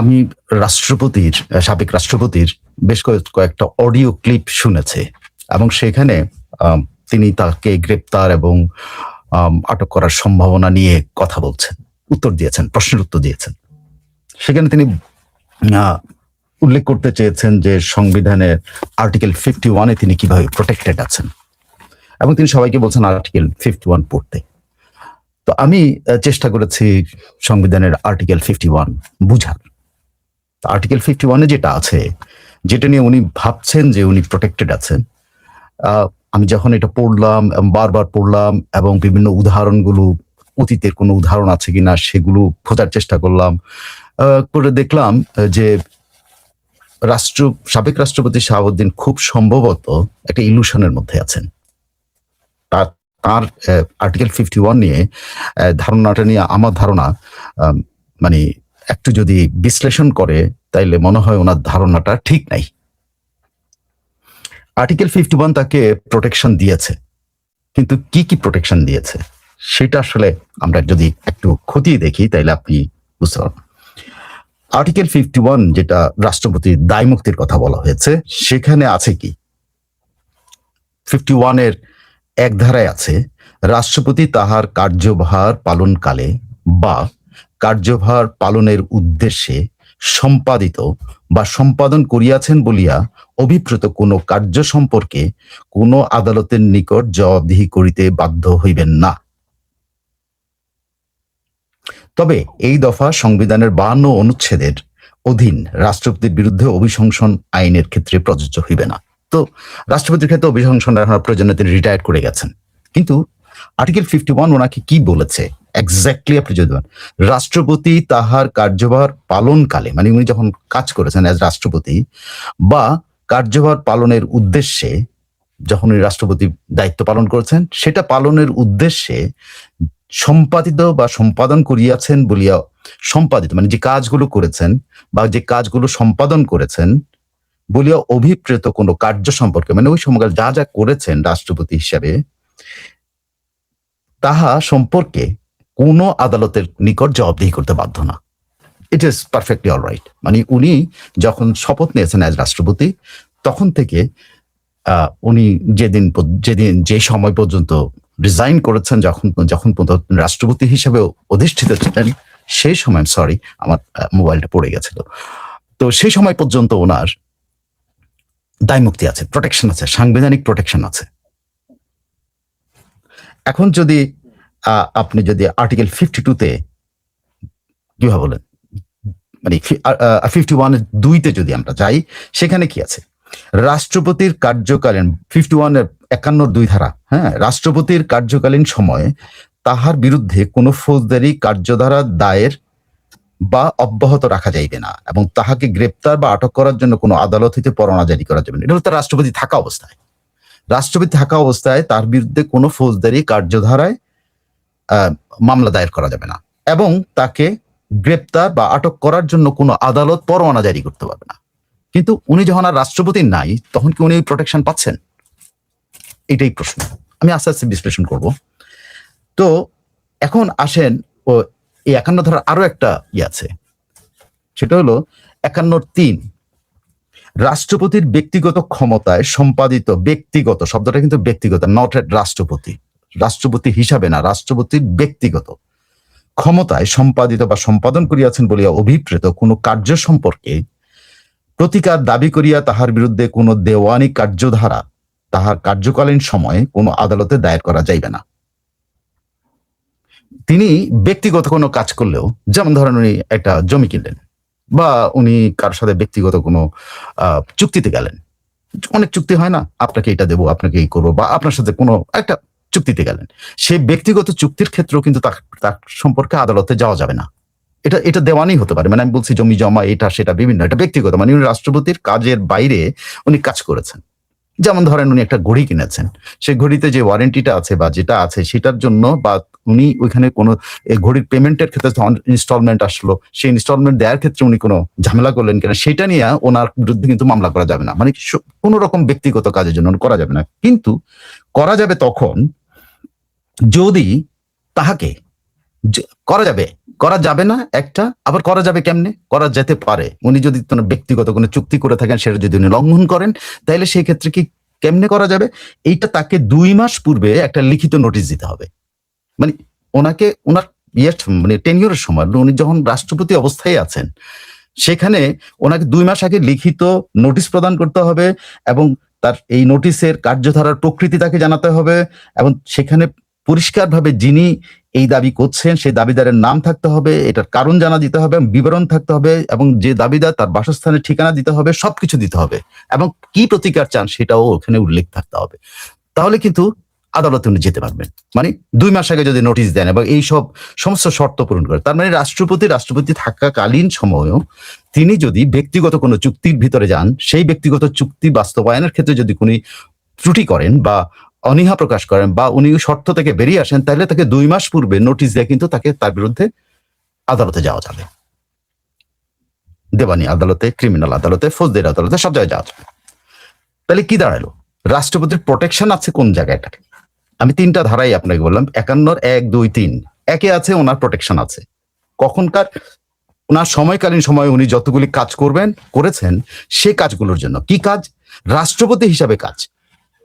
আমি সাবেক রাষ্ট্রপতির বেশ কয়েকটা অডিও ক্লিপ শুনেছি এবং সেখানে তিনি তাকে গ্রেপ্তার এবং আটক করার সম্ভাবনা নিয়ে কথা বলছেন, প্রশ্নের উত্তর দিয়েছেন। সেখানে তিনি উল্লেখ করতে চেয়েছেন যে সংবিধানের আর্টিকেল 51-এ তিনি কিভাবে প্রোটেক্টেড আছেন, এবং তিনি সবাইকে বলছেন আর্টিকেল 51 পড়তে। তো আমি চেষ্টা করেছি সংবিধানের আর্টিকেল 51 বুঝার। আর্টিকেল 51-এ যেটা আছে, যেটা নিয়ে উনি ভাবছেন যে উনি প্রোটেক্টেড আছেন, আমি যখন এটা পড়লাম, বারবার পড়লাম এবং বিভিন্ন উদাহরণগুলো, অতীতের কোনো উদাহরণ আছে কিনা সেগুলো খোঁজার চেষ্টা করলাম, করে দেখলাম যে সাবেক রাষ্ট্রপতি শাহাবুদ্দিন খুব সম্ভবত একটা ইলুশনের মধ্যে আছেন। তার আর্টিকেল 51 নিয়ে ধারণাটা নিয়ে আমার ধারণা, মানে একটু যদি বিশ্লেষণ করে তাইলে মনে হয় ওনার ধারণাটা ঠিক নাই। আর্টিকেল 51 তাকে প্রোটেকশন দিয়েছে, কিন্তু কি কি প্রোটেকশন দিয়েছে সেটা আসলে আমরা যদি একটু খতিয়ে দেখি তাইলে আপনি বুঝতে পারবেন। আর্টিকেল 51 যেটা রাষ্ট্রপতির দায় মুক্তির কথা বলা হয়েছে, সেখানে আছে কি 51-এর এক ধারায় আছে, রাষ্ট্রপতি তাহার কার্যভার পালনকালে বা কার্যভার পালনের উদ্দেশ্যে সম্পাদিত বা সম্পাদন করিয়াছেন বলিয়া অভিপ্রেত কোনো কার্য সম্পর্কে কোনো আদালতের নিকট জবাবদিহি করিতে বাধ্য হইবেন না। তবে এই দফা সংবিধানের 52 অনুচ্ছেদের অধীন রাষ্ট্রপতির বিরুদ্ধে অভিশংসন আইনের ক্ষেত্রে প্রযোজ্য হইবে না। তো রাষ্ট্রপতির ক্ষেত্রে অভিশংসন রাখার প্রয়োজনে তিনি রিটায়ার করে গেছেন, কিন্তু আর্টিকেল 51 ওনাকে কি বলেছে এক্স্যাক্টলি আপনি যদি রাষ্ট্রপতি তাহার কার্যভার পালনকালে, মানে উনি যখন কাজ করেছেন অ্যাজ রাষ্ট্রপতি বা কার্যভার পালনের উদ্দেশ্যে, যখন উনি রাষ্ট্রপতি দায়িত্ব পালন করেছেন, সেটা পালনের উদ্দেশ্যে সম্পাদিত বা সম্পাদন করিয়াছেন বলিয়া, সম্পাদিত মানে যে কাজগুলো করেছেন বা যে কাজগুলো সম্পাদন করেছেন বলিয়া অভিপ্রেত কোনো কার্য সম্পর্কে, মানে ওই সময়কাল যা যা করেছেন রাষ্ট্রপতি হিসাবে, তাহা সম্পর্কে কোনো আদালতের নিকট জবাবদিহি করতে বাধ্য না। It is perfectly all right. মানে উনি যখন শপথ নিয়েছেন অ্যাজ রাষ্ট্রপতি, তখন থেকে উনি যে সময় পর্যন্ত রিজাইন করেছেন, যখন পর্যন্ত রাষ্ট্রপতি হিসেবে অধিষ্ঠিত ছিলেন, সেই সময়, সরি আমার মোবাইলটা পড়ে গেছিল, তো সেই সময় পর্যন্ত ওনার দায় মুক্তি আছে, প্রোটেকশন আছে, সাংবিধানিক প্রোটেকশন আছে। এখন যদি আপনি যদি আর্টিকেল 52-তে কিভাবে বলেন, মানে 51-এর 2-তে যদি আমরা যাই, সেখানে কি আছে, রাষ্ট্রপতির কার্যকালীন 51-এর 51-2 ধারা, হ্যাঁ, রাষ্ট্রপতির কার্যকালীন সময়ে তাহার বিরুদ্ধে কোনো ফৌজদারি কার্যধারা দায়ের বা অব্যাহত রাখা যাইবে না, এবং তাহাকে গ্রেপ্তার বা আটক করার জন্য কোনো আদালত হইতে পরোয়ানা জারি করা যাবে না। এটা হলো তার রাষ্ট্রপতি থাকা অবস্থায় তার বিরুদ্ধে কোনো ফৌজদারি কার্যধারায় মামলা দায়ের করা যাবে না, এবং তাকে গ্রেপ্তার বা আটক করার জন্য কোনো আদালত পরোয়ানা জারি করতে পারবে না। কিন্তু উনি যখন আর রাষ্ট্রপতি নাই, তখন কি উনি প্রোটেকশন পাচ্ছেন? এটাই প্রশ্ন, আমি আস্তে আস্তে বিশ্লেষণ করব। তো এখন আসেন, ও এই 51 ধারার আরো একটা আছে, সেটা হলো 51(3), রাষ্ট্রপতির ব্যক্তিগত ক্ষমতায় সম্পাদিত, ব্যক্তিগত শব্দটা কিন্তু ব্যক্তিগত, নট রাষ্ট্রপতি হিসাবে না, রাষ্ট্রপতির ব্যক্তিগত ক্ষমতায় সম্পাদিত বা সম্পাদন করিয়াছেন বলিয়া অভিপ্রেত কোনো কার্য সম্পর্কে প্রতিকার দাবি করিয়া তাহার বিরুদ্ধে কোনো দেওয়ানি কার্যধারা তাহার কার্যকালীন সময়ে কোনো আদালতে দায়ের করা যাইবে না। তিনি ব্যক্তিগত কোনো কাজ করলেও, যেমন ধরেন উনি একটা জমি কিনলেন, বা উনি কারোর সাথে ব্যক্তিগত কোনো চুক্তিতে গেলেন, অনেক চুক্তি হয় না, আপনাকে এটা দেবো, আপনাকে এই করবো, বা আপনার সাথে কোনো একটা চুক্তিতে গেলেন, সেই ব্যক্তিগত চুক্তির ক্ষেত্রেও কিন্তু তার সম্পর্কে আদালতে যাওয়া যাবে না। এটা দেওয়ানি হতে পারে, মানে আমি বলছি জমি জমা এটা সেটা বিভিন্ন, এটা ব্যক্তিগত, মানে উনি রাষ্ট্রপতির কাজের বাইরে উনি কাজ করেছেন। যেমন ধরেন উনি একটা ঘড়ি কিনেছেন, সেই ঘড়িতে যে ওয়ারেন্টিটা আছে বা যেটা আছে সেটার জন্য, বা উনি ওইখানে কোনো ঘড়ির পেমেন্টের ক্ষেত্রে ইনস্টলমেন্ট আসলো, সেই ইনস্টলমেন্ট দেওয়ার ক্ষেত্রে উনি কোনো ঝামেলা করলেন কিনা, সেটা নিয়ে ওনার বিরুদ্ধে কিন্তু মামলা করা যাবে না, মানে কোনো রকম ব্যক্তিগত কাজের জন্য করা যাবে না। কিন্তু করা যাবে তখন যদি তাহাকে, করা যাবে করা যাবে না একটা, আবার করা যাবে কেমনে? করা যেতে পারে। উনি যদি কোনো ব্যক্তিগত কোনো চুক্তি করে থাকেন সেটা যদি উনি লঙ্ঘন করেন, তাইলে সেই ক্ষেত্রে কি কেমনে করা যাবে? এইটা তাকে ২ মাস পূর্বে একটা লিখিত নোটিশ দিতে হবে। মানে ওনাকে ওনার মানে টেনিয়রের সময় উনি যখন রাষ্ট্রপতি অবস্থায় আছেন, সেখানে ওনাকে ২ মাস আগে লিখিত নোটিশ প্রদান করতে হবে এবং তার এই নোটিশের কার্যধারার প্রকৃতি তাকে জানাতে হবে এবং সেখানে পরিষ্কারভাবে যিনি এই দাবি করছেন সেই দাবিদারের নাম থাকতে হবে, এটার কারণ জানা দিতে হবে, বিবরণ থাকতে হবে এবং যে দাবিদার তার বাসস্থানের ঠিকানা দিতে হবে, সবকিছু দিতে হবে এবং কি প্রতিকার চান সেটাও ওখানে উল্লেখ থাকতে হবে। তাহলে কিন্তু আদালতে উনি যেতে পারবেন। মানে ২ মাস আগে যদি নোটিশ দেন এবং এই সব সমস্ত শর্ত পূরণ করে, তার মানে রাষ্ট্রপতি থাকাকালীন সময়ও তিনি যদি ব্যক্তিগত কোনো চুক্তির ভিতরে যান, সেই ব্যক্তিগত চুক্তি বাস্তবায়নের ক্ষেত্রে যদি কোনো ত্রুটি করেন বা অনীহা প্রকাশ করেন বা উনি শর্ত থেকে বেরিয়ে আসেন, তাহলে তাকে ২ মাস পূর্বে নোটিশ দিয়ে কিন্তু তাকে তার বিরুদ্ধে আদালতে যাওয়া যাবে। দেওয়ানি আদালতে, ক্রিমিনাল আদালতে, ফৌজদারি আদালতে, সব জায়গায় যাওয়া যাবে। তাহলে কি দাঁড়ালো? রাষ্ট্রপতির প্রোটেকশন আছে কোন জায়গাটা? আমি ৩টা ধারাই আপনাকে বললাম। ৫১ ১ ২ ৩ একে আছে ওনার প্রোটেকশন আছে। কখনকার ওনার সময়কালীন সময়ে উনি যতগুলি কাজ করেছেন সে কাজগুলোর জন্য। কি কাজ? রাষ্ট্রপতি হিসাবে কাজ,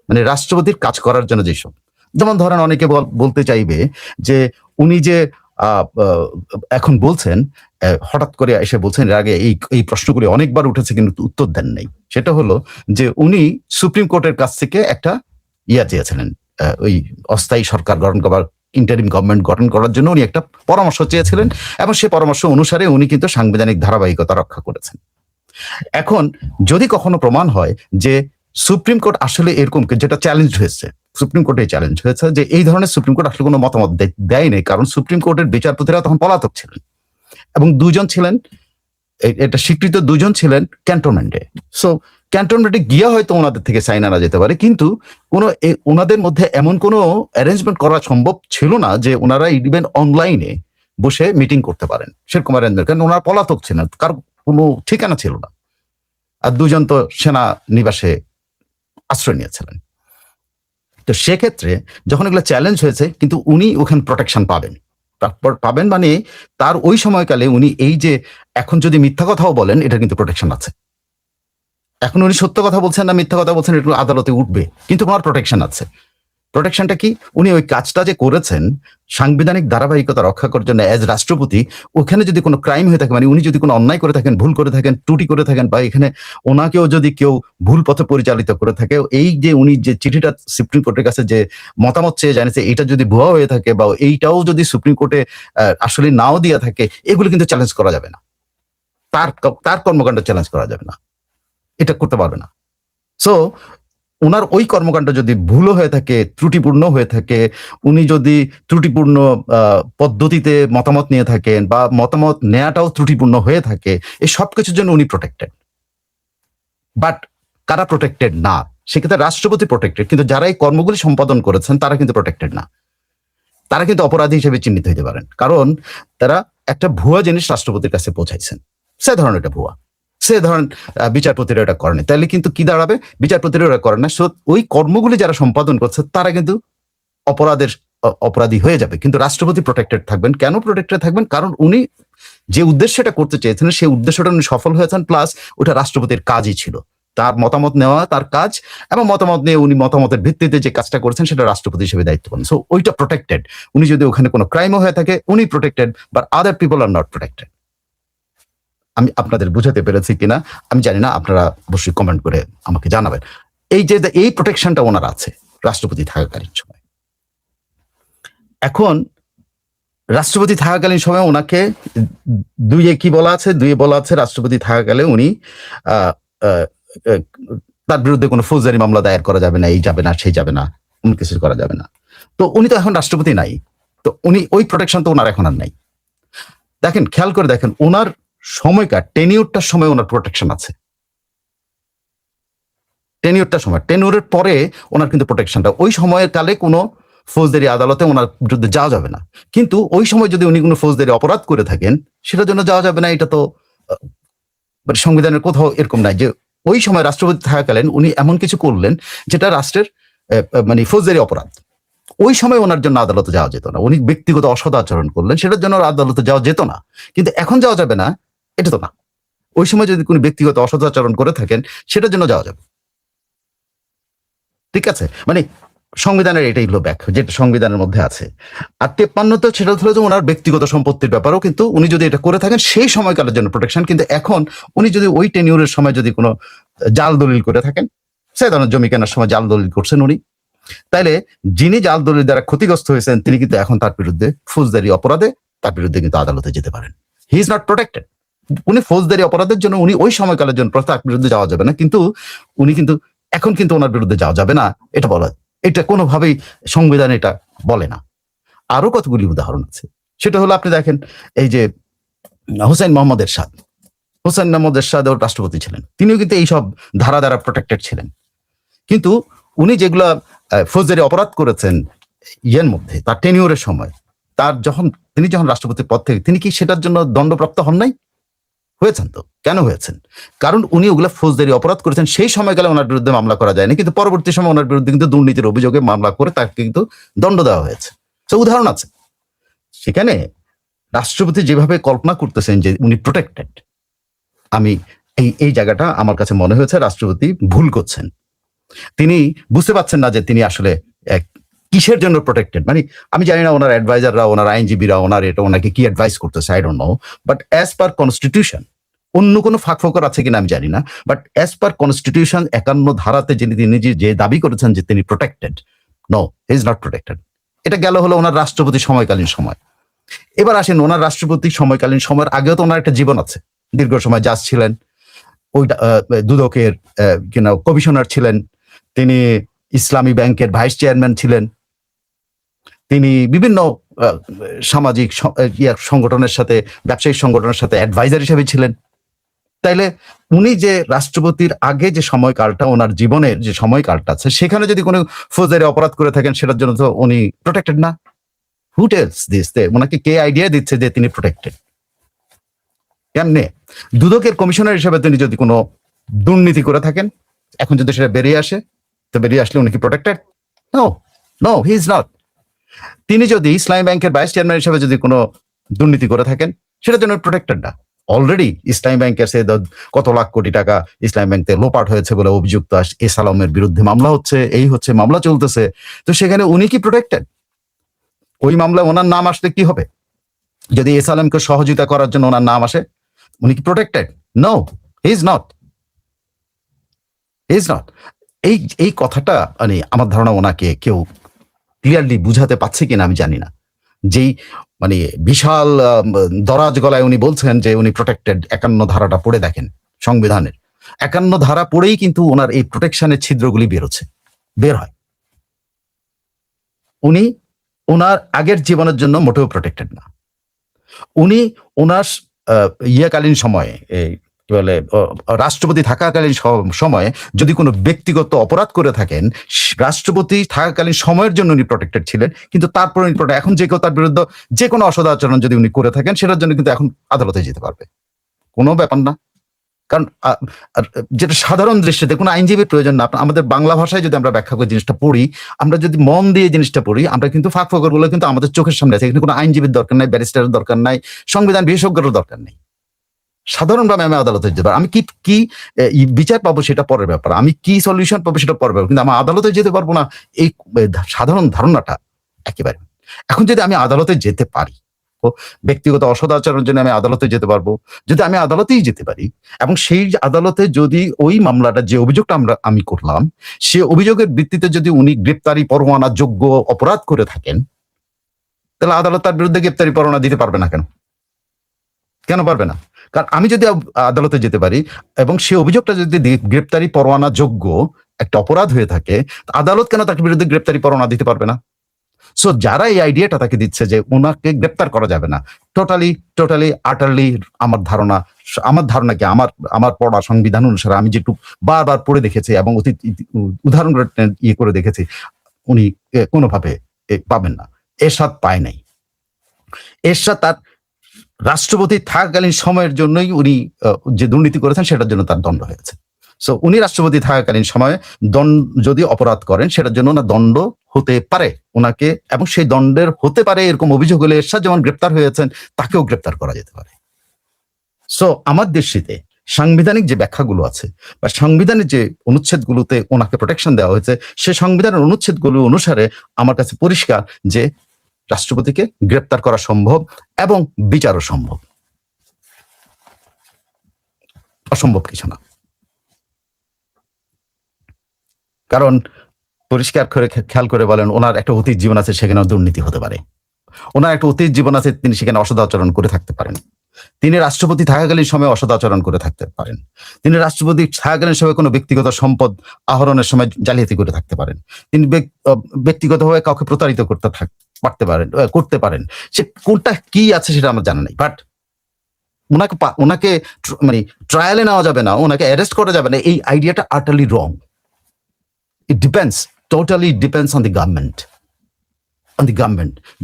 মানে রাষ্ট্রপতির কাজ করার জন্য যেসব, যেমন ধরেন অনেকে বলতে চাইবে যে উনি যে এখন বলছেন, হঠাৎ করে এসে বলছেন, এর আগে এই প্রশ্নগুলি অনেকবার উঠেছে কিন্তু উত্তর দেন নাই। সেটা হলো যে উনি সুপ্রিম কোর্টের কাছ থেকে একটা চেয়েছিলেন, ওই অস্থায়ী সরকার গঠন করার, ইন্টারিম গভর্নমেন্ট গঠন করার জন্য উনি একটা পরামর্শ চেয়েছিলেন এবং সে পরামর্শ অনুসারে উনি কিন্তু সাংবিধানিক ধারাবাহিকতা রক্ষা করেছেন। এখন যদি কখনো প্রমাণ হয় যে সুপ্রিম কোর্ট আসলে এরকম, যেটা চ্যালেঞ্জ হয়েছে, সুপ্রিম কোর্টে চ্যালেঞ্জ হয়েছে যে এই ধরনের সুপ্রিম কোর্ট আসলে কোনো মতামত দেয়নি, কারণ সুপ্রিম কোর্টের বিচারপতিরা তখন পলাতক ছিলেন এবং ২জন ছিলেন, এটা স্বীকৃত ২জন ছিলেন ক্যান্টনমেন্টে। সো ক্যান্টনমেন্টে গিয়ে হয়তো ওনাদের থেকে সাইন আনা যেতে পারে, কিন্তু কোনো ওনাদের মধ্যে এমন কোনো অ্যারেঞ্জমেন্ট করা সম্ভব ছিল না যে ওনারা ইভেন অনলাইনে বসে মিটিং করতে পারেন, সেরকম অ্যারেঞ্জমেন্ট, কারণ ওনারা পলাতক ছিলেন, কার কোনো ঠিকানা ছিল না। আর ২জন তো সেনা নিবাসে আশ্রয় নিয়েছিলেন। তো সেক্ষেত্রে যখন এগুলো চ্যালেঞ্জ হয়েছে, কিন্তু উনি ওখানে প্রোটেকশন পাবেন মানে তার ওই সময়কালে উনি এই যে এখন যদি মিথ্যা কথাও বলেন, এটা কিন্তু প্রোটেকশন আছে। এখন উনি সত্য কথা বলছেন না মিথ্যা কথা বলছেন, এটা আদালতে উঠবে, কিন্তু ওনার প্রোটেকশন আছে। প্রোটেকশনটা কি? উনি ওই কাজটা যে করেছেন সাংবিধানিক ধারাবাহিকতা রক্ষা করার জন্য অ্যাজ রাষ্ট্রপতি, ওখানে যদি কোনো ক্রাইম হয়ে থাকে, মানে উনি যদি কোনো অন্যায় করে থাকেন, ভুল করে থাকেন, ত্রুটি করে থাকেন, বা এখানে ওনাকেও যদি কেউ ভুল পথে পরিচালিত করে থাকে, এই যে উনি যে চিঠিটা সুপ্রিম কোর্টের কাছে যে মতামত চেয়ে জানিয়েছে, এটা যদি ভুয়া হয়ে থাকে বা এইটাও যদি সুপ্রিম কোর্টে আসলে নাও দিয়ে থাকে, এগুলো কিন্তু চ্যালেঞ্জ করা যাবে না, তার কর্মকাণ্ড চ্যালেঞ্জ করা যাবে না, এটা করতে পারবে না। সো ওনার ওই কর্মকাণ্ড যদি ভুল হয়ে থাকে, ত্রুটিপূর্ণ হয়ে থাকে, উনি যদি ত্রুটিপূর্ণ পদ্ধতিতে মতামত নিয়ে থাকেন বা মতামত নেওয়াটাও ত্রুটিপূর্ণ হয়ে থাকে, এই সব কিছুর জন্য উনি প্রোটেক্টেড। বাট কারা প্রোটেক্টেড না? সেক্ষেত্রে রাষ্ট্রপতি প্রোটেক্টেড, কিন্তু যারা এই কর্মগুলি সম্পাদন করেছেন তারা কিন্তু প্রোটেক্টেড না। তারা কিন্তু অপরাধী হিসেবে চিহ্নিত হতে পারেন, কারণ তারা একটা ভুয়া জিনিস রাষ্ট্রপতির কাছে পৌঁছাইছেন। সে ধরনের এটা ভুয়া, সে ধরেন বিচারপতিরা এটা করেনি, তাহলে কিন্তু কি দাঁড়াবে? বিচারপতিরা এটা করেন না, ওই কর্মগুলি যারা সম্পাদন করছে তারা কিন্তু অপরাধী হয়ে যাবে, কিন্তু রাষ্ট্রপতি প্রোটেক্টেড থাকবেন। কেন প্রোটেক্টেড থাকবেন? কারণ উনি যে উদ্দেশ্যটা করতে চেয়েছেন সেই উদ্দেশ্যটা উনি সফল হয়েছেন, প্লাস ওটা রাষ্ট্রপতির কাজই ছিল, তার মতামত নেওয়া তার কাজ, এবং মতামত নিয়ে উনি মতামতের ভিত্তিতে যে কাজটা করেছেন সেটা রাষ্ট্রপতি হিসেবে দায়িত্ব পালন। সো ওইটা প্রোটেক্টেড। উনি যদি ওখানে কোনো ক্রাইমও হয়ে থাকে, উনি protected, but other people are not protected. আমি আপনাদের বুঝাতে পেরেছি কিনা আমি জানি না, আপনারা অবশ্যই কমেন্ট করে আমাকে জানাবেন। এই যে এই প্রোটেকশনটা ওনার আছে রাষ্ট্রপতি থাকাকালীন সময়। এখন রাষ্ট্রপতি থাকাকালীন সময় ওনাকে দুইয়ে বলা আছে রাষ্ট্রপতি থাকাকালে উনি তার বিরুদ্ধে কোনো ফৌজদারি মামলা দায়ের করা যাবে না, এই যাবে না, সেই যাবে না, কিছু করা যাবে না। তো উনি তো এখন রাষ্ট্রপতি নাই, তো উনি ওই প্রোটেকশন তো ওনার এখন আর নাই। দেখেন, খেয়াল করে দেখেন, ওনার সময়কার টেনিউরটার সময় ওনার প্রোটেকশন আছে। টেনিউরের পরে ওনার কিন্তু প্রোটেকশনটা, ওই সময়ের কালে কোনো ফৌজদারি আদালতে ওনার বিরুদ্ধে যাওয়া যাবে না, কিন্তু ওই সময় যদি উনি কোনো ফৌজদারি অপরাধ করে থাকেন সেটার জন্য যাওয়া যাবে না। এটা তো সংবিধানের কোথাও এরকম নাই যে ওই সময় রাষ্ট্রপতি থাকাকালীন উনি এমন কিছু করলেন যেটা রাষ্ট্রের মানে ফৌজদারি অপরাধ, ওই সময় ওনার জন্য আদালতে যাওয়া যেত না। উনি ব্যক্তিগত অসৎ আচরণ করলেন, সেটার জন্য আদালতে যাওয়া যেত না। কিন্তু এখন যাওয়া যাবে না, এটা তো না। ওই সময় যদি কোনো ব্যক্তিগত অসৎ আচরণ করে থাকেন, সেটার জন্য যাওয়া যাবে। ঠিক আছে, মানে সংবিধানের এটাই হলো ব্যাখ্যা, যেটা সংবিধানের মধ্যে আছে। আর 53 সেটা হলো যে ওনার ব্যক্তিগত সম্পত্তির ব্যাপারেও কিন্তু উনি যদি এটা করে থাকেন সেই সময়কালের জন্য প্রোটেকশন। কিন্তু এখন উনি যদি ওই টেনিউরের সময় যদি কোনো জাল দলিল করে থাকেন, সে ধরনের জমি কেনার সময় জাল দলিল করছেন উনি, তাইলে যিনি জাল দলিল দ্বারা ক্ষতিগ্রস্ত হয়েছেন তিনি কিন্তু এখন তার বিরুদ্ধে ফৌজদারি অপরাধে তার বিরুদ্ধে কিন্তু আদালতে যেতে পারেন। হি ইজ নট প্রোটেক্টেড। উনি ফৌজদারি অপরাধের জন্য উনি ওই সময়কালের জন্য তার বিরুদ্ধে যাওয়া যাবে না, কিন্তু উনি কিন্তু এখন কিন্তু ওনার বিরুদ্ধে যাওয়া যাবে না, এটা বলা, এটা কোনোভাবেই সংবিধান এটা বলে না। আরো কতগুলি উদাহরণ আছে। সেটা হলো আপনি দেখেন, এই যে হুসাইন মোহাম্মদ এরশাদ, হুসাইন মোহাম্মদ এরশাদ রাষ্ট্রপতি ছিলেন, তিনিও কিন্তু এইসব ধারা দ্বারা প্রোটেক্টেড ছিলেন। কিন্তু উনি যেগুলা ফৌজদারি অপরাধ করেছেন ইয়ের মধ্যে তার টেনিউরের সময়, তার তিনি যখন রাষ্ট্রপতির পদ থেকে, তিনি কি সেটার জন্য দণ্ডপ্রাপ্ত হন নাই? হয়েছেন তো। কেন হয়েছেন? কারণ উনি ওগুলা ফৌজদারি অপরাধ করেছেন, সেই সময়কালে ওনার বিরুদ্ধে মামলা করা যায়নি, কিন্তু পরবর্তী সময় ওনার বিরুদ্ধে কিন্তু দুর্নীতির অভিযোগে মামলা করে তাকে কিন্তু দণ্ড দেওয়া হয়েছে। তো উদাহরণ আছে। সেখানে রাষ্ট্রপতি যেভাবে কল্পনা করতেছেন যে উনি প্রোটেক্টেড, আমি এই জায়গাটা আমার কাছে মনে হয়েছে রাষ্ট্রপতি ভুল করছেন। তিনি বুঝতে পারছেন না যে তিনি আসলে কিসের জন্য প্রোটেক্টেড। মানে আমি জানি না ওনার অ্যাডভাইজাররা, ওনার আইনজীবীরা ওনাকে কি অ্যাডভাইস করতেছে, I don't no. But as per constitution, অন্য কোনো ফাঁকফোকর আছে কিনা আমি জানি না, বাট অ্যাজ পার কনস্টিটিউশন 51 ধারাতে তিনি যে দাবি করেছেন যে তিনি protected, no, he is not protected. এটা গেল হলো ওনার রাষ্ট্রপতি সময়কালীন সময়। এবার আসেন ওনার রাষ্ট্রপতি সময়কালীন সময়ের আগেও তো ওনার একটা জীবন আছে। দীর্ঘ সময় জাজ ছিলেন, ওইটা দুদকের কমিশনার ছিলেন, তিনি ইসলামী ব্যাংকের ভাইস চেয়ারম্যান ছিলেন, তিনি বিভিন্ন সামাজিক সংগঠনের সাথে, ব্যবসায়িক সংগঠনের সাথে অ্যাডভাইজার হিসেবে ছিলেন। তাইলে উনি যে রাষ্ট্রপতির আগে যে সময়কালটা, ওনার জীবনের যে সময়কালটা আছে, সেখানে যদি কোনো ফৌজদারি অপরাধ করে থাকেন, সেটার জন্য তো উনি প্রোটেক্টেড না। হু টেলস দিস? ওনাকে কে আইডিয়া দিচ্ছে যে তিনি প্রোটেক্টেড? কেমনে? দুদকের কমিশনার হিসেবে তিনি যদি কোনো দুর্নীতি করে থাকেন, এখন যদি সেটা বেরিয়ে আসে, তো বেরিয়ে আসলে উনি কি protected? No, no, he is not. তিনি যদি ইসলামী ব্যাংকের ভাইস চেয়ারম্যান হিসেবে যদি কোনো দুর্নীতি করে থাকেন, সেটার জন্য প্রোটেক্টেড না। অলরেডি ইসলামী ব্যাংকের সে কত লাখ কোটি টাকা ইসলামী ব্যাংকে লোপাট হয়েছে বলে অভিযুক্ত এস আলমের বিরুদ্ধে মামলা হচ্ছে, মামলা চলতেছে। তো সেখানে উনি কি প্রোটেক্টেড? ওই মামলায় ওনার নাম আসলে কি হবে? যদি এস আলমকে সহযোগিতা করার জন্য ওনার নাম আসে, উনি কি protected? No, he is not, he is not. এই কথাটা মানে আমার ধারণা ওনাকে কেউ ক্লিয়ারলি বুঝাতে পারছে কিনা আমি জানি না। যেই মানে বিশাল দরাজ গলায় উনি বলছেন যে উনি প্রোটেক্টেড, 51 ধারাটা পড়ে দেখেন সংবিধানের। 51 ধারা পড়েই কিন্তু ওনার এই প্রোটেকশনের ছিদ্রগুলি বের হয়। উনি ওনার আগের জীবনের জন্য মোটেও প্রোটেক্টেড না। উনি ওনার ইয়েকালীন সময়ে, কি বলে, রাষ্ট্রপতি থাকাকালীন সময়ে যদি কোনো ব্যক্তিগত অপরাধ করে থাকেন, রাষ্ট্রপতি থাকাকালীন সময়ের জন্য উনি প্রোটেক্টেড ছিলেন, কিন্তু তারপর উনি এখন যে কেউ তার বিরুদ্ধে যে কোনো অসদাচরণ যদি উনি করে থাকেন, সেটার জন্য কিন্তু এখন আদালতে যেতে পারবে, কোনো ব্যাপার না। কারণ যেটা সাধারণ দৃষ্টিতে কোনো আইনজীবীর প্রয়োজন না। আমাদের বাংলা ভাষায় যদি আমরা ব্যাখ্যা করে জিনিসটা পড়ি, আমরা যদি মন দিয়ে জিনিসটা পড়ি, আমরা কিন্তু ফাঁক ফোকর গুলো কিন্তু আমাদের চোখের সামনে আছে। এখানে কোনো আইনজীবীর দরকার নাই, ব্যারিস্টারের দরকার নাই, সংবিধান বিশেষজ্ঞের দরকার নেই। সাধারণভাবে আমি আদালতে যেতে পারবো। আমি কি বিচার পাবো সেটা পরের ব্যাপার, আমি কি সলিউশন পাবো সেটা পরের ব্যাপার, কিন্তু আমি আদালতে যেতে পারবো না, এই সাধারণ ধারণাটা একেবারে। এখন যদি আমি আদালতে যেতে পারি, ব্যক্তিগত অসদাচরণের জন্য আমি আদালতে যেতে পারবো, যদি আমি আদালতেই যেতে পারি এবং সেই আদালতে যদি ওই মামলাটা, যে অভিযোগটা আমি করলাম, সে অভিযোগের ভিত্তিতে যদি উনি গ্রেপ্তারি পরোয়ানা যোগ্য অপরাধ করে থাকেন, তাহলে আদালত তার বিরুদ্ধে গ্রেপ্তারি পরোয়ানা দিতে পারবে না। কেন পারবে না? কারণ আমি যদি আদালতে যেতে পারি এবং সে অভিযোগটা যদি গ্রেপ্তারি পরোয়ানা যোগ্য একটা অপরাধ হয়ে থাকে, আদালত কেন তার বিরুদ্ধে গ্রেপ্তারি পরোয়ানা দিতে পারবে না? সো যারা এই আইডিয়াটা তাকে দিচ্ছে যে ওনাকে গ্রেপ্তার করা যাবে না, টোটালি আটারলি আমার ধারণা কি, আমার পড়া সংবিধান অনুসারে আমি যেটুকু বারবার পড়ে দেখেছি এবং অতীত উদাহরণ করে দেখেছি, উনি কোনোভাবে পাবেন না। এরশাদ পায় নাই। এরশাদ তার রাষ্ট্রপতি থাকাকালীন সময়ের জন্যই উনি যে দুর্নীতি করেছেন সেটার জন্য তার দণ্ড হয়েছে। সো উনি রাষ্ট্রপতি থাকাকালীন সময়ে যদি অপরাধ করেন সেটার জন্য ওনার দণ্ড হতে পারে ওনাকে, এবং সেই দণ্ডের হতে পারে এরকম অভিযোগ হলে এরশাদ যেমন গ্রেপ্তার হয়েছেন তাকেও গ্রেপ্তার করা যেতে পারে। সো আমার দেশটিতে সাংবিধানিক যে ব্যাখ্যাগুলো আছে বা সংবিধানের যে অনুচ্ছেদগুলোতে ওনাকে প্রোটেকশন দেওয়া হয়েছে, সে সংবিধানের অনুচ্ছেদগুলো অনুসারে আমার কাছে পরিষ্কার যে রাষ্ট্রপতিকে গ্রেপ্তার করা সম্ভব এবং বিচারও সম্ভব, অসম্ভব কিছু না। কারণ পরিষ্কার করে খেয়াল করে বলেন, ওনার একটা অতীত জীবন আছে, সেখানে দুর্নীতি হতে পারে। ওনার একটা অতীত জীবন আছে, তিনি সেখানে অসদাচরণ করে থাকতে পারেন। তিনি রাষ্ট্রপতি থাকাকালীন সময় অসদাচরণ করে থাকতে পারেন। তিনি রাষ্ট্রপতি থাকাকালীন সময় কোনো ব্যক্তিগত সম্পদ আহরণের সময় জালিয়াতি করে থাকতে পারেন। তিনি ব্যক্তিগতভাবে কাউকে প্রতারিত করতে পারেন। সে কোনটা কি আছে সেটা আমার জানা নেই, বাট ওনাকে মানে ট্রায়ালে নেওয়া যাবে না, ওনাকে অ্যারেস্ট করা যাবে না, এই আইডিয়াটা আটারলি রং। It depends, totally depends on the government.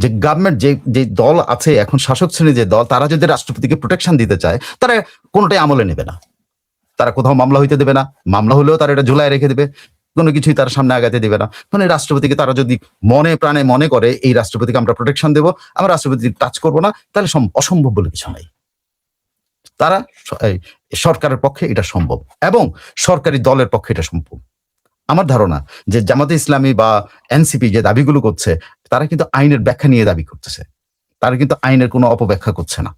যে গভর্নমেন্ট যে দল আছে এখন, শাসক শ্রেণী যে দল, তারা যদি রাষ্ট্রপতিকে প্রোটেকশন দিতে চায়, তারা কোনোটাই আমলে নেবে না। তারা কোথাও মামলা হইতে দেবে না, মামলা হলেও তারা এটা ঝুলায় রেখে দেবে, কোনো কিছুই তার সামনে আগাতে দেবে না। মানে রাষ্ট্রপতিকে তারা যদি মনে প্রাণে মনে করে এই রাষ্ট্রপতিকে আমরা প্রোটেকশন দেবো, আমরা রাষ্ট্রপতি টাচ করবো না, তাহলে অসম্ভব বলে কিছু নাই। তারা সরকারের পক্ষে এটা সম্ভব এবং সরকারি দলের পক্ষে এটা সম্ভব। আমার ধারণা যে জামাতে ইসলামী বা এনসিপি যে দাবিগুলো করছে, তারা কিন্তু আইনের ব্যাখ্যা নিয়ে দাবি করতেছে, তারা কিন্তু আইনের কোনো অপব্যাখ্যা করছে না।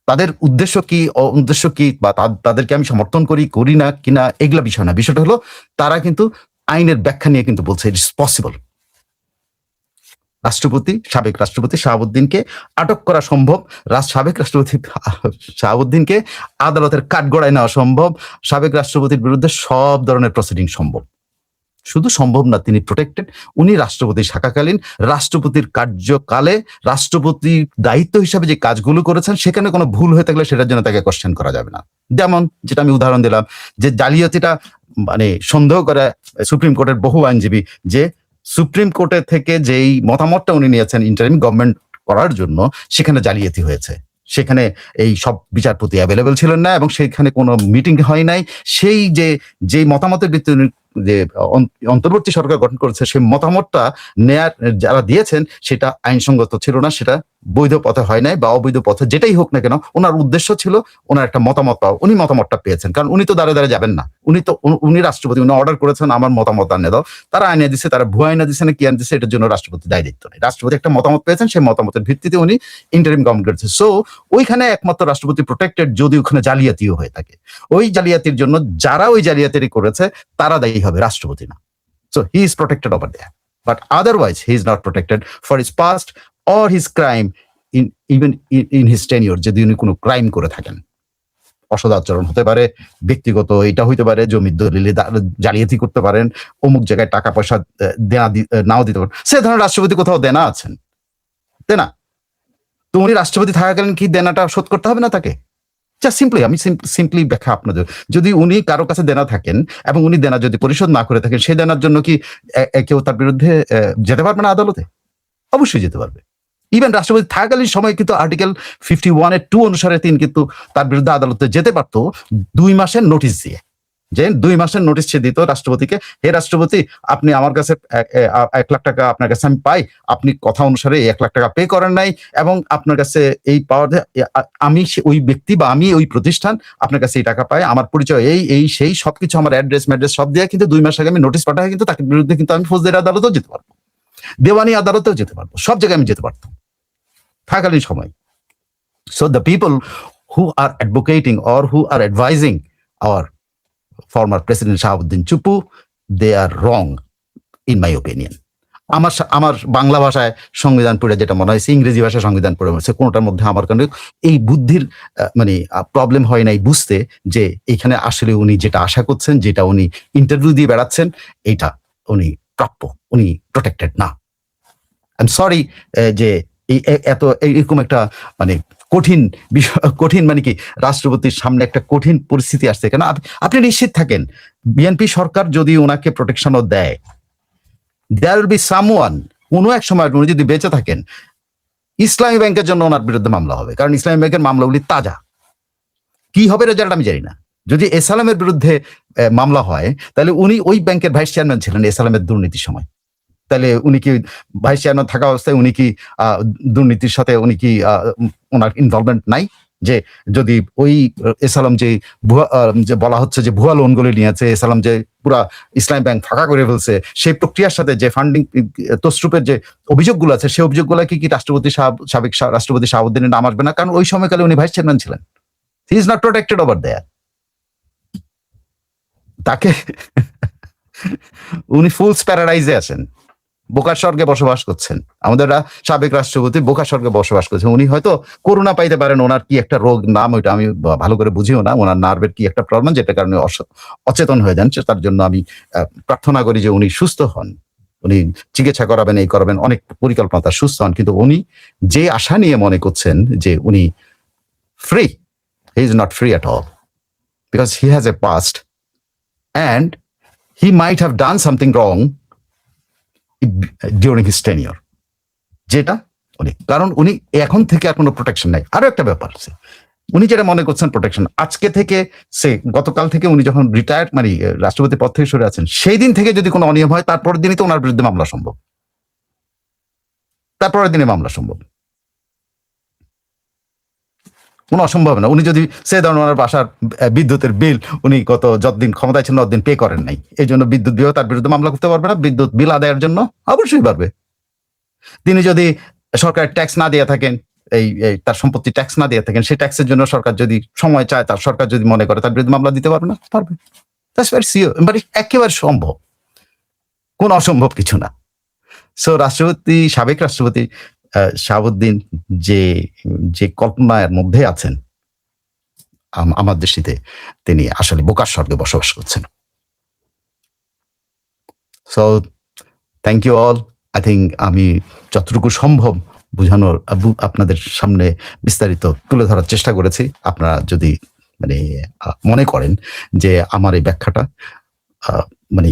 তাদের উদ্দেশ্য কি বা তাদেরকে আমি সমর্থন করি না কিনা এগুলা বিষয় না, বিষয়টা হলো তারা কিন্তু আইনের ব্যাখ্যা নিয়ে কিন্তু বলছে ইট ইজ পসিবল। সাবেক রাষ্ট্রপতি শাহাবুদ্দিনকে আটক করা সম্ভব, সাবেক রাষ্ট্রপতি শাহাবুদ্দিনকে আদালতের কাঠগড়ায় নেওয়া সম্ভব, সাবেক রাষ্ট্রপতির বিরুদ্ধে সব ধরনের প্রসিডিং সম্ভব। শুধু সম্ভব না, তিনি প্রোটেক্টেড। উনি রাষ্ট্রপতি থাকাকালীন রাষ্ট্রপতির কার্যকালে রাষ্ট্রপতির দায়িত্ব হিসাবে যে কাজগুলো করেছেন, সেখানে কোনো ভুল হয়ে থাকলে সেটার জন্য তাকে কোশ্চেন করা যাবে না। যেমন যেটা আমি উদাহরণ দিলাম, যে জালিয়াতিটা মানে সন্দেহ করে সুপ্রিম কোর্টের বহু আইনজীবী যে সুপ্রিম কোর্টের থেকে যেই মতামতটা উনি নিয়েছেন ইন্টারিম গভর্নমেন্ট করার জন্য, সেখানে জালিয়াতি হয়েছে, সেখানে এই সব বিচারপতি অ্যাভেলেবেল ছিলেন না এবং সেখানে কোনো মিটিং হয় নাই। সেই যে মতামতের ভিত্তিতে যে অন্তর্বর্তী সরকার গঠন করেছে, সেই মতামতটা যারা দিয়েছেন সেটা আইনসঙ্গত ছিল না, সেটা বৈধ পথে হয় নাই বা অবৈধ পথে যেটাই হোক না কেন, ওনার উদ্দেশ্য ছিল ওনার একটা মতামত পাওয়া। উনি মতামতটা পেয়েছেন, কারণ উনি তো দাঁড়ে যাবেন না, উনি রাষ্ট্রপতি, উনি অর্ডার করেছেন আমার মতামত আনে দাও। তারা আইনে দিচ্ছে, তারা ভুয়া আইনে দিচ্ছে না কি আইনে দিচ্ছে, এটার জন্য রাষ্ট্রপতি দায়িত্ব নেই। রাষ্ট্রপতি একটা মতামত পেয়েছেন, সেই মতামতের ভিত্তিতে উনি ইন্টারিম গভর্নমেন্ট করেছে। সো ওইখানে একমাত্র রাষ্ট্রপতি প্রোটেক্টেড যদি ওখানে জালিয়াতিও হয়ে থাকে। ওই জালিয়াতির জন্য যারা ওই জালিয়াতি করেছে তারা দায়ী হবে, রাষ্ট্রপতি না। So he is protected over there, but otherwise he is not protected for his past or his crime even in his tenure. যদি উনি কোনো ক্রাইম করে থাকেন, অসদাচরণ হতে পারে, ব্যক্তিগত এটা হইতে পারে, জমির দলিলে জালিয়াতি করতে পারেন, অমুক জায়গায় টাকা পয়সা নাও দিতে পারেন, সে ধরনের রাষ্ট্রপতি কোথাও দেনা আছেন, দেনা তো উনি রাষ্ট্রপতি থাকাকালীন কি দেনাটা শোধ করতে হবে না তাকে? আমি সিম্পলি ব্যাখ্যা আপনাদের, যদি উনি কারো কাছে দেনা থাকেন এবং উনি দেনা যদি পরিশোধ না করে থাকেন, সেই দেনার জন্য কি কেউ তার বিরুদ্ধে যেতে পারবে না আদালতে? অবশ্যই যেতে পারবে। ইভেন রাষ্ট্রপতি থাকাকালীন সময় কিন্তু আর্টিকেল 51(2) অনুসারে তিনি কিন্তু তার বিরুদ্ধে আদালতে যেতে পারত 2 মাসের নোটিশ দিয়ে। যে 2 মাসের নোটিশ সে দিত রাষ্ট্রপতিকে, হে রাষ্ট্রপতি, আপনি আমার কাছে 1 লাখ টাকা আপনার কাছে আমি পাই, আপনি কথা অনুসারে 1 লাখ টাকা পে করেন নাই, এবং আপনার কাছে এই পাওয়ার আমি ওই ব্যক্তি বা আমি ওই প্রতিষ্ঠান আপনার কাছে এই টাকা পাই, আমার পরিচয় এই সেই সবকিছু, আমার অ্যাড্রেস সব দিয়ে কিন্তু 2 মাস আগে আমি নোটিশ পাঠাই, কিন্তু তাকে বিরুদ্ধে কিন্তু আমি ফৌজদারি আদালতেও যেতে পারবো, দেওয়ানি আদালতেও যেতে পারবো, সব জায়গায় আমি যেতে পারতাম থাকাকালীন সময়। So the people who are advocating or who are advising our former President Shahabuddin Chuppu, they are wrong in my opinion. আমার বাংলা ভাষায় সংবিধান পড়ে যেটা মনে হয়েছে, ইংরেজি ভাষায় সংবিধান পড়ে মনে হচ্ছে, কোনোটার মধ্যে আমার কারণে এই বুদ্ধির মানে প্রবলেম হয় নাই বুঝতে যে এখানে আসলে উনি যেটা আশা করছেন, যেটা উনি ইন্টারভিউ দিয়ে বেড়াচ্ছেন, এইটা উনি প্রাপ্য, উনি প্রোটেক্টেড না। আই এম সরি যে এত এরকম একটা মানে কঠিন মানে কি রাষ্ট্রপতির সামনে একটা কঠিন পরিস্থিতি আসছে। কেন আপনি নিশ্চিত থাকেন, বিএনপি সরকার যদি ওনাকে প্রোটেকশনও দেয়, there will be someone, কোনো এক সময় উনি যদি বেঁচে থাকেন, ইসলামী ব্যাংকের জন্য ওনার বিরুদ্ধে মামলা হবে, কারণ ইসলামী ব্যাংকের মামলাগুলি তাজা। কি হবে রেজাল্ট আমি জানি না, যদি এসালামের বিরুদ্ধে মামলা হয়, তাহলে উনি ওই ব্যাংকের ভাইস চেয়ারম্যান ছিলেন এসালামের দুর্নীতির সময়। তাহলে উনি কি ভাইস চেয়ারম্যান থাকা অবস্থায় উনি কি দুর্নীতির সাথে উনি কি ওনার ইনভলভমেন্ট নাই? যে যদি ওই এসালাম যে ভুয়া যে বলা হচ্ছে যে ভুয়া লোনগুলি নিয়েছে, এসালাম যে পুরা ইসলামী ব্যাংক ফাঁকা করে ফেলছে, সেই প্রক্রিয়ার সাথে যে ফান্ডিং তসরুপের যে অভিযোগগুলো আছে, সেই অভিযোগগুলো কি সাবেক রাষ্ট্রপতি শাহাবুদ্দিনের নাম আসবে না? কারণ ওই সময়কালে উনি ভাইস চেয়ারম্যান ছিলেন। He is not protected over there. তাকে উনি ফুলস প্যারাডাইজে আছেন, বোকার স্বর্গে বসবাস করছেন। আমাদের সাবেক রাষ্ট্রপতি বোকার স্বর্গে বসবাস করছেন। উনি হয়তো করোনা পাইতে পারেন, ওনার কি একটা রোগ, নাম ওইটা আমি ভালো করে বুঝিও না, ওনার নার্ভের কি একটা প্রবলেম যেটা কারণে অচেতন হয়ে যান। তার জন্য আমি প্রার্থনা করি যে উনি সুস্থ হন, উনি চিকিৎসা করাবেন, এই করাবেন, অনেক পরিকল্পনা তার, সুস্থ হন। কিন্তু উনি যে আশা নিয়ে মনে করছেন যে উনি free, he is not free at all, because he has a past and he might have done something wrong during his tenure, যেটা উনি, কারণ উনি এখন থেকে আর কোনো প্রোটেকশন নাই। আরো একটা ব্যাপার আছে, উনি যেটা মনে করছেন প্রোটেকশন, আজকে থেকে গতকাল থেকে উনি যখন রিটায়ার্ড মানে রাষ্ট্রপতি পদ থেকে সরে আছেন, সেই দিন থেকে যদি কোনো অনিয়ম হয়, তারপরের দিনই তো ওনার বিরুদ্ধে মামলা সম্ভব, তারপরের দিনে মামলা সম্ভব, কোনো অসম্ভব না। উনি যদি ধরুন ওনার বাসার বিদ্যুতের বিল উনি যতদিন ক্ষমতায় ছিলেন ততদিন পে করেন নাই, এই জন্য বিদ্যুৎ বিভাগ তার বিরুদ্ধে মামলা করতে পারবে না। বিদ্যুৎ বিল আদায়ের জন্য অবশ্যই পারবে। তিনি যদি সরকারের ট্যাক্স না দিয়ে থাকেন, এই তার সম্পত্তি ট্যাক্স না দিয়ে থাকেন, সেই ট্যাক্সের জন্য সরকার যদি সময় চায়, তার সরকার যদি মনে করে তার বিরুদ্ধে মামলা দিতে পারবে না, পারবে। মানে একেবারে সম্ভব, কোন অসম্ভব কিছু না। সো সাবেক রাষ্ট্রপতি শাহাবুদ্দিন যে কল্পনার মধ্যে আছেন আমার দৃষ্টিতে, তিনি আসলে বোকার স্বর্গে বসবাস করছেন। So thank you all. I think আমি যতটুকু সম্ভব বোঝানোর আপনাদের সামনে বিস্তারিত তুলে ধরার চেষ্টা করেছি। আপনারা যদি মানে মনে করেন যে আমার এই ব্যাখ্যাটা মানে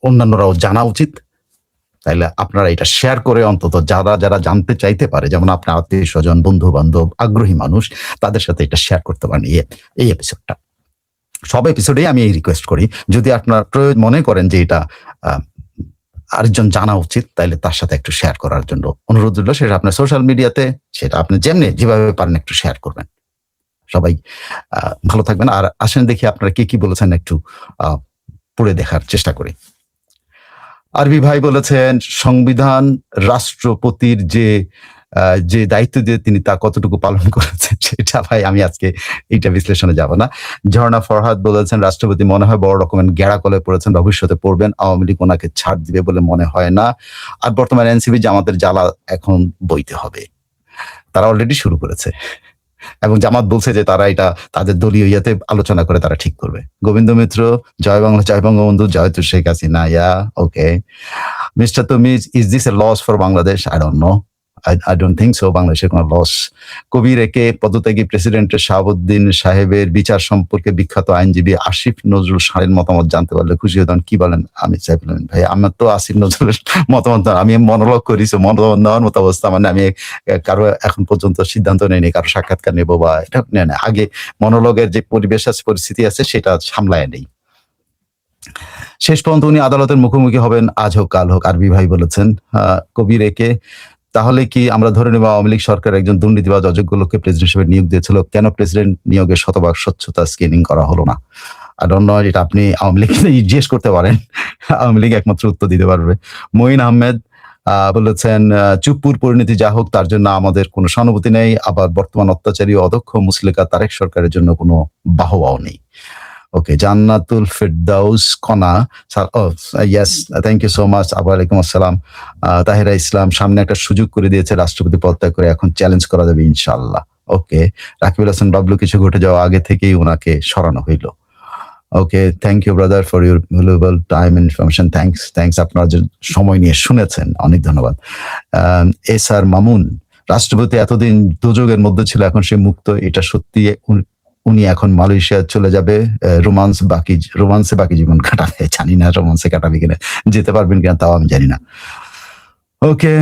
অন্যান্যরাও জানা উচিত, তাইলে আপনারা এটা শেয়ার করে অন্তত যারা জানতে চাইতে পারে, যেমন আপনার আত্মীয় স্বজন, বন্ধু বান্ধব, আগ্রহী মানুষ, তাদের সাথে এটা শেয়ার করতে পারেন এই এপিসোডটা। সব এপিসোডেই আমি এই রিকোয়েস্ট করি, যদি আপনার প্রয়োজন মনে করেন যে এটা আরেকজন জানা উচিত, তাইলে তার সাথে একটু শেয়ার করার জন্য অনুরোধ রইল। সেটা আপনার সোশ্যাল মিডিয়াতে, সেটা আপনি যেভাবে পারেন একটু শেয়ার করবেন। সবাই ভালো থাকবেন। আর আসেন দেখি আপনারা কি বলেছেন, একটু পড়ে দেখার চেষ্টা করি। আরবি ভাই বলেছেন, সংবিধান রাষ্ট্রপতির যে দায়িত্ব দিয়ে তিনি তা কতটুকু পালন করেছেন সেটা ভাই আমি আজকে এইটা বিশ্লেষণে যাব না। ঝর্ণা ফরহাদ বলেছেন, রাষ্ট্রপতি মনে হয় বড় রকমের গেড়াকলে পড়েছেন, ভবিষ্যতে পড়বেন, আওয়ামী লীগ ওনাকে ছাড় দিবে বলে মনে হয় না। আর বর্তমানে এনসিপি জামাতের জ্বালা এখন বইতে হবে, তারা অলরেডি শুরু করেছে, এবং জামাত বলছে যে তারা এটা তাদের দলীয় ইয়াতে আলোচনা করে তারা ঠিক করবে। গোবিন্দ মিত্র, জয় বাংলা, জয় বঙ্গবন্ধু, জয় তো Sheikh Hasina. Okay mister Tamiz, is this a loss for Bangladesh? I don't know, I don't think so. বাংলাদেশের কোনো লস। কবির একে পদত্যাগী প্রেসিডেন্টের শাহাবুদ্দিন সাহেবের বিচার সম্পর্কে বিখ্যাত আইনজীবী আসিফ নজরুল সারের মতামত জানতে পারলে খুশি হতাম। কি বলেন আমি সাইফুল আমিন ভাই? আমার তো আসিফ নজরুলের মতামত, আমি মনোলগ করেছি, মতামত নেওয়ার মতো অবস্থা, মানে আমি কারো এখন পর্যন্ত সিদ্ধান্ত নেইনি কারো সাক্ষাৎকার নেবো বা এটা নেই। আগে মনোলগের যে পরিবেশ আছে, পরিস্থিতি আছে, সেটা সামলায় নেই। শেষ পর্যন্ত উনি আদালতের মুখোমুখি হবেন, আজ হোক কাল হোক, আরবি ভাই বলেছেন। কবির একে, তাহলে কি আমরা ধরে নেব আওয়ামী লীগ সরকার একজন দুর্নীতিবাজ অযোগ্য লোককে প্রেসিডেন্ট হিসেবে নিয়োগ দিয়েছিল? কেন প্রেসিডেন্ট নিয়োগের শতভাগ স্বচ্ছতা স্ক্রিনিং করা হলো না? আই ডোন্ট নো, এটা আপনি আওয়ামী লীগ জিজ্ঞেস করতে পারেন, আওয়ামী লীগ একমাত্র উত্তর দিতে পারবে। মঈন আহমেদ বলেছেন, চুপ্পুর পরিণতি যা হোক তার জন্য আমাদের কোনো সহানুভূতি নেই, আবার বর্তমান অত্যাচারী অদক্ষ মুসলিকা তারেক সরকারের জন্য কোনো বাহবাও নেই। ওকে, Jannatul Ferdous Kona, yes thank you so much. ওয়ালাইকুম আসসালাম। তাহিরা ইসলাম, সামনে একটা সুযোগ করে দিয়েছে, রাষ্ট্রপতি পদত্যাগ করে এখন চ্যালেঞ্জ করা যাবে ইনশাআল্লাহ। ওকে, রাকিবুল হাসান বাবলু, কিছু ঘটে যাওয়া আগে থেকেই ওনাকে সরানো হইল। Okay, thank you brother for your valuable time information. Thanks আপনারা যে সময় নিয়ে শুনেছেন, অনেক ধন্যবাদ। এস আর মামুন, রাষ্ট্রপতি এতদিন দুযোগের মধ্যে ছিল, এখন সে মুক্ত, এটা সত্যি। উনি এখন মালয়েশিয়া চলে যাবে, রোমান্সে বাকি জীবন কাটাবে। জানি না রোমান্সে কাটাবে কিনা, যেতে পারবেন কিনা তাও আমি জানি না। ওকে।